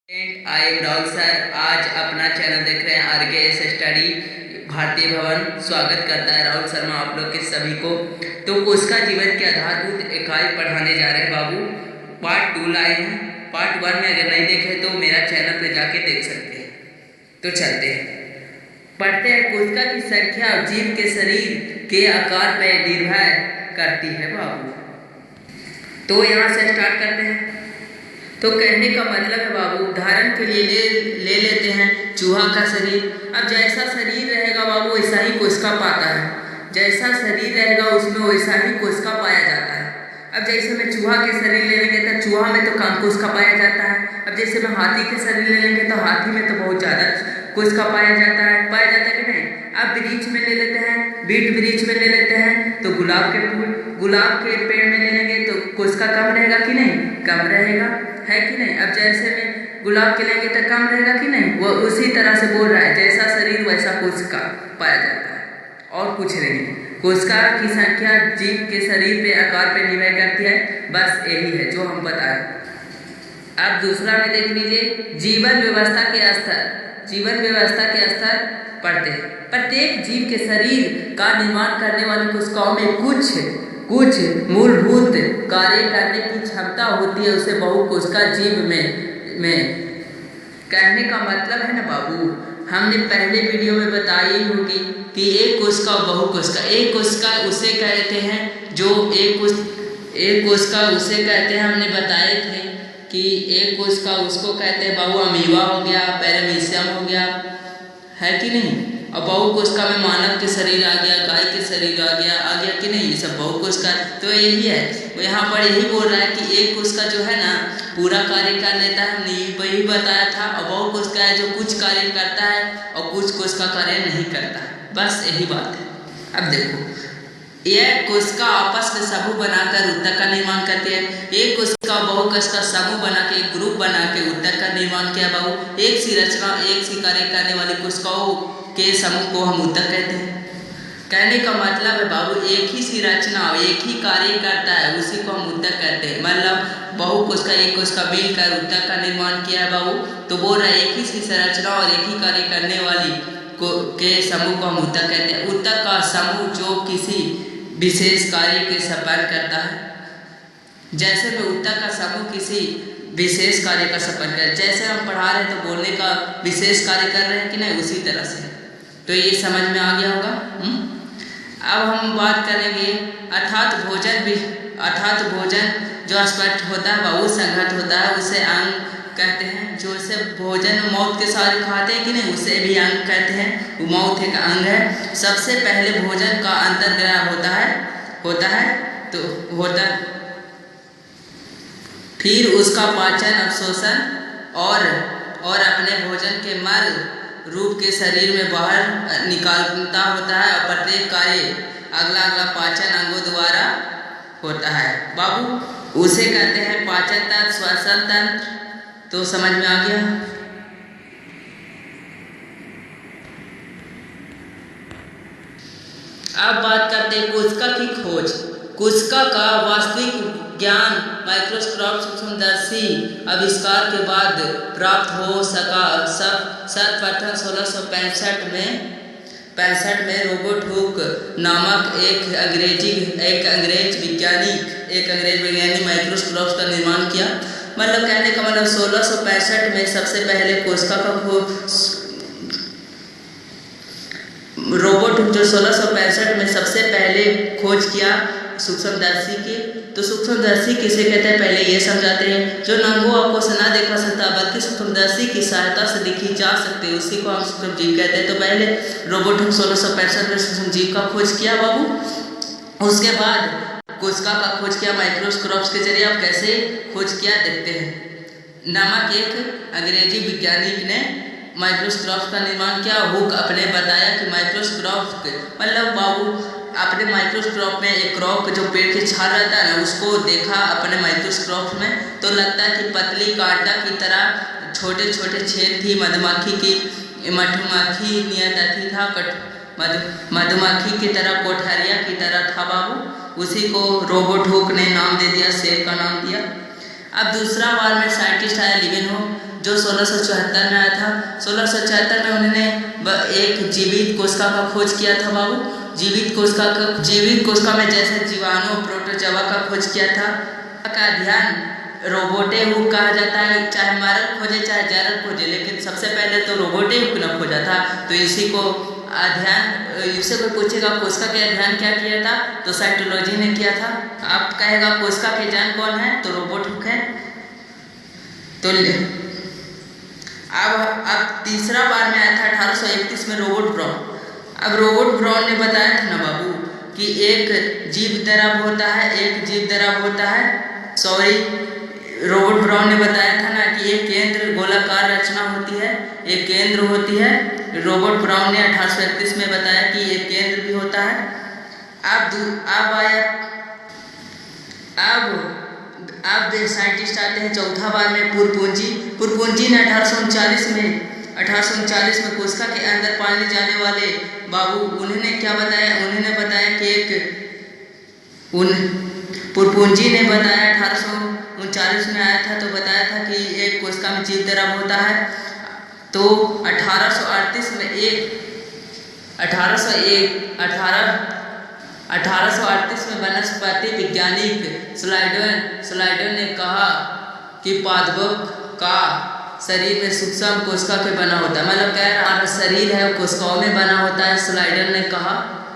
I am Rahul sir. आज अपना channel देख रहे हैं RKS स्टडी भारतीय भवन। स्वागत करता है राहुल शर्मा आप लोग के सभी को। तो कोशिका जीवन के आधारभूत इकाई पढ़ाने जा रहे हैं बाबू। पार्ट 2 लाए हैं। पार्ट 1 में अगर नहीं देखे तो मेरा चैनल पे जाके देख सकते हैं। तो चलते हैं, पढ़ते हैं। कोशिका की संख्या जीव के शरीर के आकार पर निर्भर करती है बाबू। तो यहाँ से स्टार्ट करते हैं। तो कहने का मतलब है बाबू, उदाहरण के लिए ले लेते हैं चूहा का शरीर। अब जैसा शरीर रहेगा बाबू वैसा ही कोशिका पाता है। जैसा शरीर रहेगा उसमें वैसा ही कोशिका पाया जाता है। अब जैसे मैं चूहा के शरीर ले लेंगे तो चूहा में तो कम कोशिका पाया जाता है। अब जैसे मैं हाथी के शरीर ले लेंगे तो हाथी में तो बहुत ज़्यादा कोशिका पाया जाता है कि नहीं। अब वृक्ष में ले लेते हैं, बीट वृक्ष में ले लेते हैं तो गुलाब के पेड़ में ले लेंगे तो कोशिका कम रहेगा कि नहीं, कम रहेगा, है कि नहीं। अब जैसे में गुलाब के लेंगे तो कम रहेगा कि नहीं। वो उसी तरह से बोल रहा है, जैसा शरीर वैसा कोशिका पाया जाता है और कुछ नहीं। कोशिका की संख्या जीव के शरीर पे आकार पे निर्भर करती है। बस यही है जो हम बताएं। अब दूसरा में देख लीजिए, जीवन व्यवस्था के स्तर पढ़ते हैं। प्रत्येक जीव के शरीर का निर्माण करने वाली कोशिकाओं में कुछ मूलभूत कार्य करने की क्षमता होती है, उसे बहुकोशिका जीव में कहने का मतलब है ना बाबू। हमने पहले वीडियो में बताई होगी कि एक कोशिका और बहुकोशिका। एक कोशिका उसे कहते हैं जो एक कोशिका उसे कहते हैं, हमने बताए थे कि एक कोशिका उसको कहते हैं बाबू अमीबा हो गया, पैरामीशियम हो गया, है कि नहीं। और बहुकोशिका में मानव के शरीर आ गया, गाय के शरीर आ गया कि नहीं। ये सब बहुकोशिका। तो यही है, वो यहाँ पर यही बोल रहा है कि एक कोशिका जो है ना पूरा कार्य कर लेता है, हमने वही बताया था। और बहुकोशिका है जो कुछ कार्य करता है और कुछ कोशिका कार्य नहीं करता है। बस यही बात है। अब देखो, यह कोशिका आपस में समूह बनाकर ऊतक का निर्माण करती है। एक कोशिका बहुकोशिका समूह बना के एक ग्रुप बना के ऊतक का निर्माण किया बाबू। एक सी रचना एक सी कार्य करने वाली कोशिकाओं के समूह को हम ऊतक कहते हैं। कहने का मतलब है बाबू, एक ही सी रचना एक ही कार्य करता है, उसी को हम ऊतक कहते हैं। मतलब बहुकोशिका एक कोशिका मिलकर ऊतक का निर्माण किया है बाबू। तो बोल रहा है एक ही सी संरचना और एक ही कार्य करने वाली के समूह को हम ऊतक कहते हैं। ऊतक का समूह जो किसी विशेष कार्य के संपन्न करता है। जैसे में ऊतक का समूह किसी विशेष कार्य का संपन्न कर, जैसे हम पढ़ा रहे हैं तो बोलने का विशेष कार्य कर रहे हैं कि नहीं, उसी तरह से। तो ये समझ में आ गया होगा। अब हम बात करेंगे अर्थात भोजन जो स्पष्ट होता है बाबू संगत होता है, उसे अंग कहते हैं। जो से भोजन मौत के साथ खाते हैं कि नहीं, उसे भी अंग कहते हैं। वो मौत एक अंग है। सबसे पहले भोजन का अंतर्ग्रह होता है, फिर उसका पाचन अवशोषण और अपने भोजन के मल रूप के शरीर में बाहर निकालता होता है। और प्रत्येक कार्य अगला पाचन अंगों द्वारा होता है बाबू। उसे कहते हैं पाचन तंत्र, श्वसन तंत्र। तो समझ में आ गया। अब बात करते हैं कोशिका की खोज। कोशिका का वास्तविक ज्ञान माइक्रोस्कोप सूक्ष्मदर्शी आविष्कार के बाद प्राप्त हो सका। सर्वप्रथम 1665 में रॉबर्ट हुक नामक एक अंग्रेज वैज्ञानिक माइक्रोस्कोप का निर्माण किया। मतलब कहने का मतलब 1665 में सबसे पहले कोशिका का रॉबर्ट हुक जो 1665 में सबसे पहले खोज किया सूक्ष्मदर्शी की। तो सूक्ष्मदर्शी किसे कहते हैं पहले ये समझाते हैं। जो नंगो आंखों से ना देखा सकता बल्कि सूक्ष्मदर्शी की सहायता से देखी जा सकते, उसी को हम सूक्ष्मजीव कहते हैं। तो पहले रॉबर्ट हुक 1665 में सूक्ष्मजीव का खोज किया बाबू। उसके बाद कोशिका का खोज किया माइक्रोस्कोप के जरिए। आप कैसे खोज किया देखते हैं। नामक एक अंग्रेजी वैज्ञानिक ने माइक्रोस्कोप का निर्माण किया। हुक अपने बताया कि माइक्रोस्कोप मतलब बाबू अपने माइक्रोस्कोप में एक क्रॉप जो पेड़ के छाल रहता है ना, उसको देखा अपने माइक्रोस्कोप में। तो लगता है कि पतली कांटा की तरह छोटे छोटे छेद थी। मधुमक्खी नियत अथी था, मधुमक्खी की तरह कोठरिया की तरह था बाबू। उसी को रॉबर्ट हुक ने नाम दे दिया, सेल का नाम दिया। अब दूसरा बार में साइंटिस्ट आया लिविनहो, जो 1674 में आया था। 1674 में उन्होंने एक जीवित कोशिका का खोज किया था बाबू। जीवित कोशिका में जैसे जीवाणु प्रोटोजोआ का खोज किया था। का अध्ययन रोबोटेहुक कहा जाता है। चाहे मरल खोजे चाहे जरल खोजे, लेकिन सबसे पहले तो रोबोटेहुक ने खोजा था। तो इसी को अध्ययन, इससे कोई पूछेगा कोशिका के अध्ययन क्या किया था, तो साइटोलॉजी ने किया था। आप कहेगा कोशिका के जन कौन है, तो रोबोटेहुक है। तो अब तीसरा बार में आया था 1831 में रॉबर्ट ब्राउन। अब रॉबर्ट ब्राउन ने बताया था ना बाबू कि एक जीव द्रव होता है, रॉबर्ट ब्राउन ने बताया था ना कि एक केंद्र गोलाकार रचना होती है, एक केंद्र होती है। रॉबर्ट ब्राउन ने 1831 में बताया कि एक केंद्र भी होता है। अब साइंटिस्ट आते हैं चौथा बार में पुरपुंजी ने 1839 में कोशिका के अंदर पाए जाने वाले बाबू, उन्होंने क्या बताया, उन्होंने बताया कि पुरपुंजी ने बताया 1839 में आया था, तो बताया था कि एक कोशिका में जीव द्रव होता है। तो 1838 में वनस्पति वैज्ञानिक स्लाइडर ने कहा कि पादप का शरीर में सूक्ष्म कोशिका के बना होता है। मतलब कह रहा हमारा शरीर है वो कोशिकाओं में बना होता है, स्लाइडर ने कहा।